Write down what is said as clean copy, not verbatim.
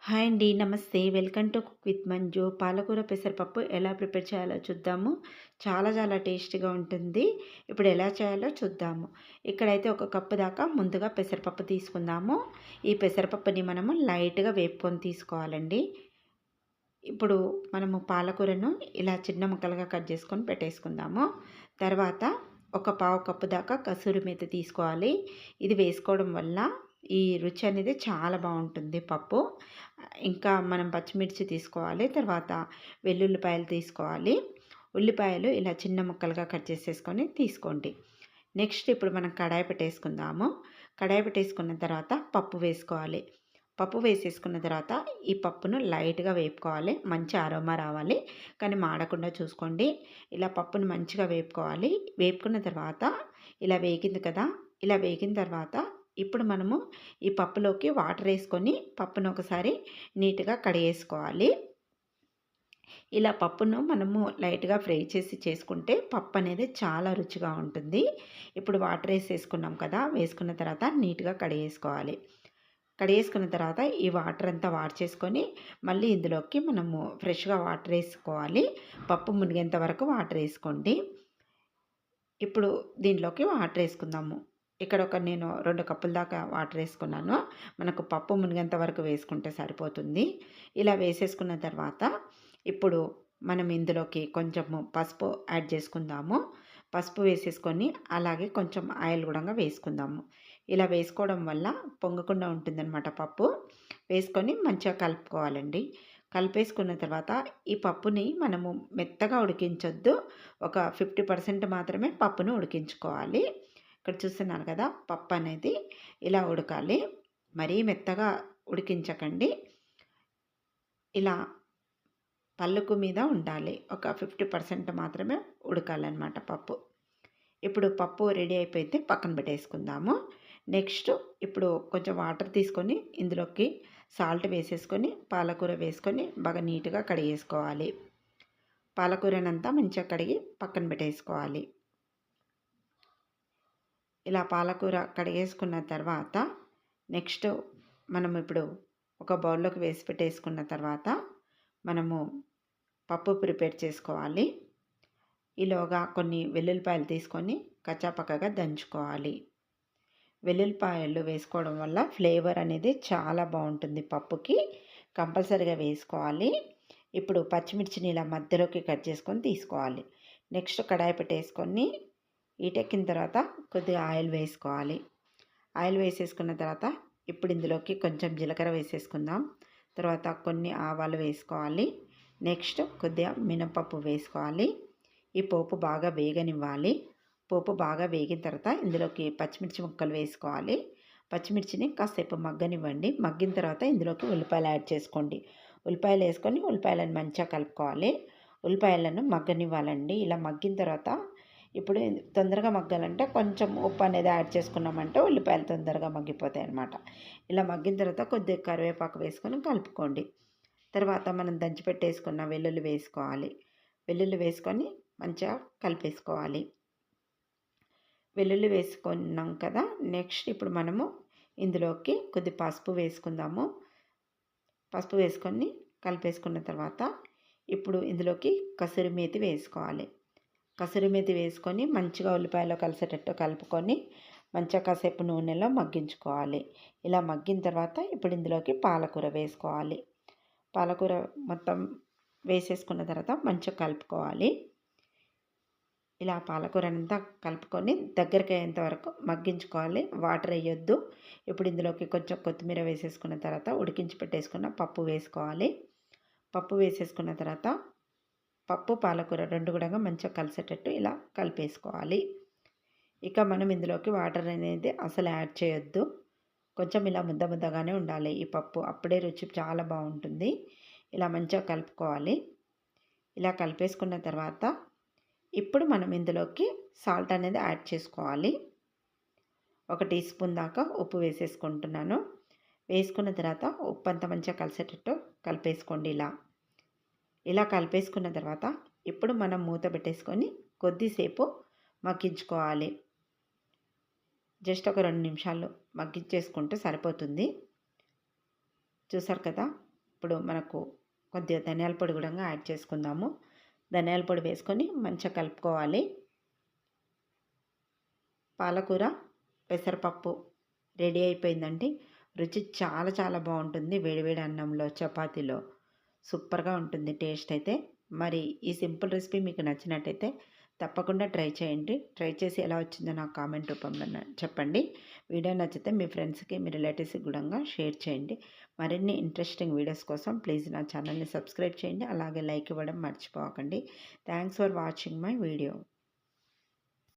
Hi అండి. నమస్తే. Welcome to cook with Manju. పాలకూర పెసరపప్పు ఎలా ప్రిపేర్ చేయాలో చూద్దాము. చాలా చాలా టేస్టీగా ఉంటుంది. ఇప్పుడు ఎలా చేయాలో చూద్దాము. ఇక్కడైతే ఒక కప్పు దాకా ముందుగా పెసరపప్పు తీసుకుందాము. ఈ పెసరపప్పుని మనము లైట్‌గా వేపుకొని తీసుకోవాలండి. ఇప్పుడు మనము పాలకూరను ఇలా చిన్న ముక్కలుగా కట్ చేసుకొని పెట్టేసుకుందాము. తర్వాత ఒక పావు కప్పు దాకా కసూరి మేతి తీసుకోవాలి. ఇది వేసుకోవడం వల్ల ఈ రుచి అనేది చాలా బాగుంటుంది పప్పు. ఇంకా మనం పచ్చిమిర్చి తీసుకోవాలి. తర్వాత వెల్లుల్లిపాయలు తీసుకోవాలి. ఉల్లిపాయలు ఇలా చిన్న ముక్కలుగా కట్ చేసేసుకొని తీసుకోండి. నెక్స్ట్ ఇప్పుడు మనం కడాయి పెట్టేసుకుందాము. కడాయి పెట్టేసుకున్న తర్వాత పప్పు వేసుకోవాలి. పప్పు వేసేసుకున్న తర్వాత ఈ పప్పును లైట్‌గా వేపుకోవాలి. మంచి అరోమా రావాలి. కానీ మాడకుండా చూసుకోండి. ఇలా పప్పును మంచిగా వేపుకోవాలి. వేపుకున్న తర్వాత ఇలా వేగింది కదా! ఇలా వేగిన తర్వాత ఇప్పుడు మనము ఈ పప్పులోకి వాటర్ వేసుకొని పప్పును ఒకసారి నీట్‌గా కడిగేసుకోవాలి. ఇలా పప్పును మనము లైట్‌గా ఫ్రై చేసి చేసుకుంటే పప్పు అనేది చాలా రుచిగా ఉంటుంది. ఇప్పుడు వాటర్ వేసేసుకున్నాం కదా! వేసుకున్న తర్వాత నీట్‌గా కడిగేసుకోవాలి. కడిగేసుకున్న తర్వాత ఈ వాటర్ అంతా వాడ్చేసుకొని మళ్ళీ ఇందులోకి మనము ఫ్రెష్‌గా వాటర్ వేసుకోవాలి. పప్పు మునిగేంత వరకు వాటర్ వేసుకోండి. ఇప్పుడు దీంట్లోకి వాటర్ వేసుకుందాము. ఇక్కడ నేను 2 కప్పుల దాకా వాటర్ వేసుకున్నాను. మనకు పప్పు మునిగేంత వరకు వేసుకుంటే సరిపోతుంది. ఇలా వేసేసుకున్న తర్వాత ఇప్పుడు మనం ఇందులోకి కొంచెము పసుపు యాడ్ చేసుకుందాము. పసుపు వేసేసుకొని అలాగే కొంచెం ఆయిల్ కూడా వేసుకుందాము. ఇలా వేసుకోవడం వల్ల పొంగకుండా ఉంటుందన్నమాట పప్పు. వేసుకొని మంచిగా కలుపుకోవాలండి. కలిపేసుకున్న తర్వాత ఈ పప్పుని మనము మెత్తగా ఉడికించొద్దు. ఒక 50% మాత్రమే పప్పును ఉడికించుకోవాలి. ఇక్కడ చూస్తున్నారు కదా! పప్పు అనేది ఇలా ఉడకాలి. మరీ మెత్తగా ఉడికించకండి. ఇలా పలుకు మీద ఉండాలి. ఒక 50% మాత్రమే ఉడకాలన్నమాట పప్పు. ఇప్పుడు పప్పు రెడీ అయిపోతే పక్కన పెట్టేసుకుందాము. నెక్స్ట్ ఇప్పుడు కొంచెం వాటర్ తీసుకొని ఇందులోకి సాల్ట్ వేసేసుకొని పాలకూర వేసుకొని బాగా నీట్‌గా కడిగేసుకోవాలి. పాలకూరనంతా మంచిగా కడిగి పక్కన పెట్టేసుకోవాలి. ఇలా పాలకూర కడిగేసుకున్న తర్వాత నెక్స్ట్ మనం ఇప్పుడు ఒక బౌల్లోకి వేసి పెట్టేసుకున్న తర్వాత మనము పప్పు ప్రిపేర్ చేసుకోవాలి. ఈలోగా కొన్ని వెల్లుల్లిపాయలు తీసుకొని కచ్చాపక్కగా దంచుకోవాలి. వెల్లుల్లిపాయలు వేసుకోవడం వల్ల ఫ్లేవర్ అనేది చాలా బాగుంటుంది పప్పుకి. కంపల్సరీగా వేసుకోవాలి. ఇప్పుడు పచ్చిమిర్చిని ఇలా మధ్యలోకి కట్ చేసుకొని తీసుకోవాలి. నెక్స్ట్ కడాయి పెట్టేసుకొని ఈటెక్కిన తర్వాత కొద్దిగా ఆయిల్ వేసుకోవాలి. ఆయిల్ వేసేసుకున్న తర్వాత ఇప్పుడు ఇందులోకి కొంచెం జీలకర్ర వేసేసుకుందాం. తర్వాత కొన్ని ఆవాలు వేసుకోవాలి. నెక్స్ట్ కొద్దిగా మినపప్పు వేసుకోవాలి. ఈ పోపు బాగా వేగనివ్వాలి. పోపు బాగా వేగిన తర్వాత ఇందులోకి పచ్చిమిర్చి ముక్కలు వేసుకోవాలి. పచ్చిమిర్చిని కాసేపు మగ్గనివ్వండి. మగ్గిన తర్వాత ఇందులోకి ఉల్లిపాయలు యాడ్ చేసుకోండి. ఉల్లిపాయలు వేసుకొని ఉల్లిపాయలను మంచిగా కలుపుకోవాలి. ఉల్లిపాయలను మగ్గనివ్వాలండి. ఇలా మగ్గిన తర్వాత ఇప్పుడు తొందరగా మగ్గాలంటే కొంచెం ఉప్పు అనేది యాడ్ చేసుకున్నామంటే ఉల్లిపాయలు తొందరగా మగ్గిపోతాయి అన్నమాట. ఇలా మగ్గిన తర్వాత కొద్దిగా కరివేపాకు వేసుకొని కలుపుకోండి. తర్వాత మనం దంచి పెట్టేసుకున్న వెల్లుల్లి వేసుకోవాలి. వెల్లుల్లి వేసుకొని మంచిగా కలిపేసుకోవాలి. వెల్లుల్లి వేసుకున్నాం కదా! నెక్స్ట్ ఇప్పుడు మనము ఇందులోకి కొద్ది పసుపు వేసుకుందాము. పసుపు వేసుకొని కలిపేసుకున్న తర్వాత ఇప్పుడు ఇందులోకి కసూరి మేతి వేసుకోవాలి. కసూరి మేతి వేసుకొని మంచిగా ఉల్లిపాయలో కలిసేటట్టు కలుపుకొని మంచిగా కాసేపు నూనెలో మగ్గించుకోవాలి. ఇలా మగ్గిన తర్వాత ఇప్పుడు ఇందులోకి పాలకూర వేసుకోవాలి. పాలకూర మొత్తం వేసేసుకున్న తర్వాత మంచిగా కలుపుకోవాలి. ఇలా పాలకూరనంతా కలుపుకొని దగ్గరికి అయ్యేంత వరకు మగ్గించుకోవాలి. వాటర్ వేయొద్దు. ఇప్పుడు ఇందులోకి కొంచెం కొత్తిమీర వేసేసుకున్న తర్వాత ఉడికించి పెట్టేసుకున్న పప్పు వేసుకోవాలి. పప్పు వేసేసుకున్న తర్వాత పప్పు పాలకూర 2 కూడా మంచిగా కలిసేటట్టు ఇలా కలిపేసుకోవాలి. ఇక మనం ఇందులోకి వాటర్ అనేది అసలు యాడ్ చేయొద్దు. కొంచెం ఇలా ముద్ద ముద్దగానే ఉండాలి ఈ పప్పు. అప్పుడే రుచి చాలా బాగుంటుంది. ఇలా మంచిగా కలుపుకోవాలి. ఇలా కలిపేసుకున్న తర్వాత ఇప్పుడు మనం ఇందులోకి సాల్ట్ అనేది యాడ్ చేసుకోవాలి. 1 టీ స్పూన్ దాకా ఉప్పు వేసేసుకుంటున్నాను. వేసుకున్న తర్వాత ఉప్పు అంతా మంచిగా కలిసేటట్టు కలిపేసుకోండి. ఇలా కలిపేసుకున్న తర్వాత ఇప్పుడు మనం మూత పెట్టేసుకొని కొద్దిసేపు మగ్గించుకోవాలి. జస్ట్ ఒక 2 నిమిషాలు మగ్గించేసుకుంటే సరిపోతుంది. చూసారు కదా! ఇప్పుడు మనకు కొద్దిగా ధనియాల పొడి కూడా యాడ్ చేసుకుందాము. ధనియాల పొడి వేసుకొని మంచిగా కలుపుకోవాలి. పాలకూర పెసరపప్పు రెడీ అయిపోయిందండి. రుచి చాలా చాలా బాగుంటుంది. వేడివేడి అన్నంలో, చపాతీలో సూపర్గా ఉంటుంది టేస్ట్ అయితే. మరి ఈ సింపుల్ రెసిపీ మీకు నచ్చినట్టయితే తప్పకుండా ట్రై చేయండి. ట్రై చేసి ఎలా వచ్చిందో నాకు కామెంట్ రూపంలో చెప్పండి. వీడియో నచ్చితే మీ ఫ్రెండ్స్కి, మీ రిలేటివ్స్కి కూడా షేర్ చేయండి. మరిన్ని ఇంట్రెస్టింగ్ వీడియోస్ కోసం ప్లీజ్ నా ఛానల్ని సబ్స్క్రైబ్ చేయండి. అలాగే లైక్ ఇవ్వడం మర్చిపోకండి. Thanks for watching my video.